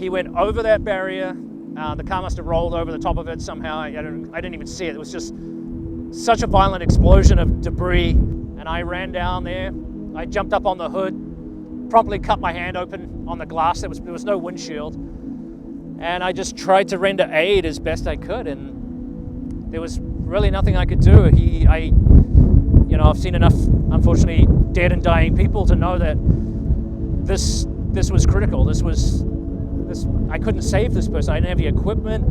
he went over that barrier. The car must have rolled over the top of it somehow. I didn't even see it. It was just such a violent explosion of debris. And I ran down there. I jumped up on the hood, promptly cut my hand open on the glass. There was no windshield. And I just tried to render aid as best I could. And there was really nothing I could do. I've seen enough, unfortunately, dead and dying people to know that this was critical. I couldn't save this person. I didn't have the equipment.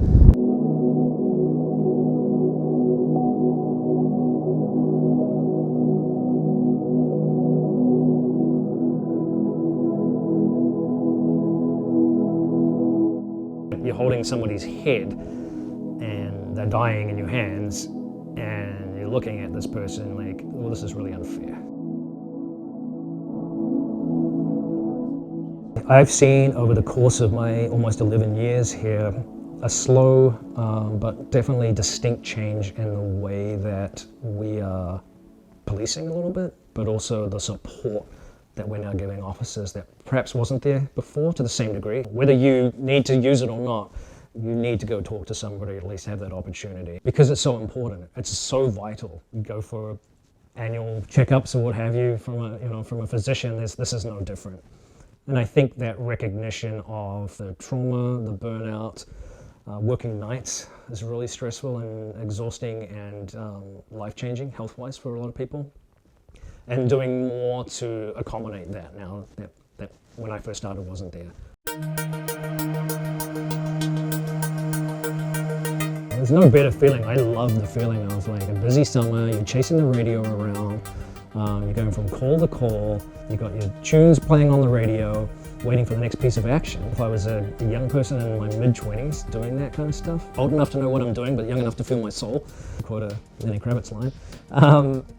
You're holding somebody's head and they're dying in your hands, and you're looking at this person like, well, this is really unfair. I've seen over the course of my almost 11 years here a slow but definitely distinct change in the way that we are policing a little bit, but also the support that we're now giving officers that perhaps wasn't there before to the same degree. Whether you need to use it or not, you need to go talk to somebody, at least have that opportunity, because it's so important. It's so vital. You go for annual checkups or what have you from a physician. This is no different. And I think that recognition of the trauma, the burnout, working nights is really stressful and exhausting and life-changing health-wise for a lot of people. And doing more to accommodate that now that when I first started wasn't there. There's no better feeling. I love the feeling of like a busy summer, you're chasing the radio around, you're going from call to call, you've got your tunes playing on the radio, waiting for the next piece of action. If I was a young person in my mid-20s doing that kind of stuff, old enough to know what I'm doing, but young enough to feel my soul, quote a Lenny Kravitz line,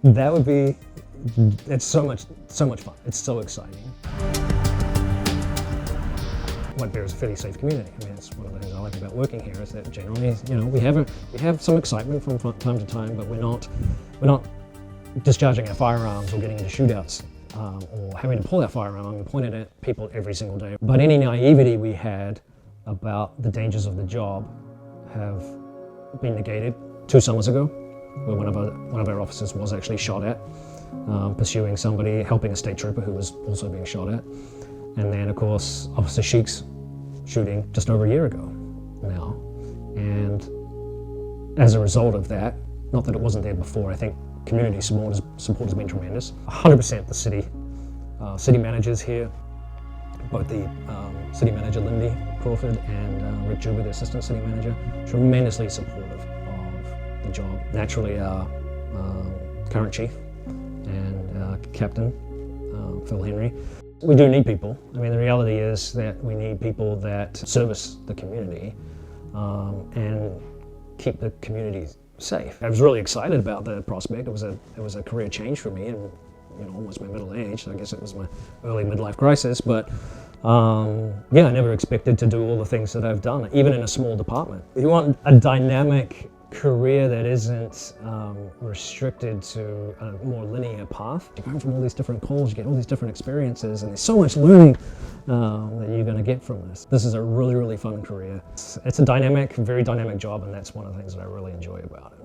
that would be, it's so much fun. It's so exciting. White Bear is a fairly safe community. I mean, it's one of the things I like about working here is that generally, we have some excitement from time to time, but we're not discharging our firearms or getting into shootouts or having to pull our firearm and point it at people every single day. But any naivety we had about the dangers of the job have been negated 2 summers ago, where one of our officers was actually shot at, pursuing somebody, helping a state trooper who was also being shot at. And then, of course, Officer Sheik's shooting just over a year ago now. And as a result of that, not that it wasn't there before, I think community support has been tremendous. 100% the city managers here, both the city manager Lindy Crawford and Rick Juba, the assistant city manager, tremendously supportive of the job. Naturally, our current chief and captain, Phil Henry. We do need people. I mean, the reality is that we need people that service the community and keep the community safe. I was really excited about the prospect. It was a career change for me, and almost my middle age. So I guess it was my early midlife crisis. But yeah, I never expected to do all the things that I've done, even in a small department. You want a dynamic career that isn't restricted to a more linear path. You're going from all these different calls, you get all these different experiences, and there's so much learning that you're going to get from this. This is a really, really fun career. It's a dynamic, very dynamic job, and that's one of the things that I really enjoy about it.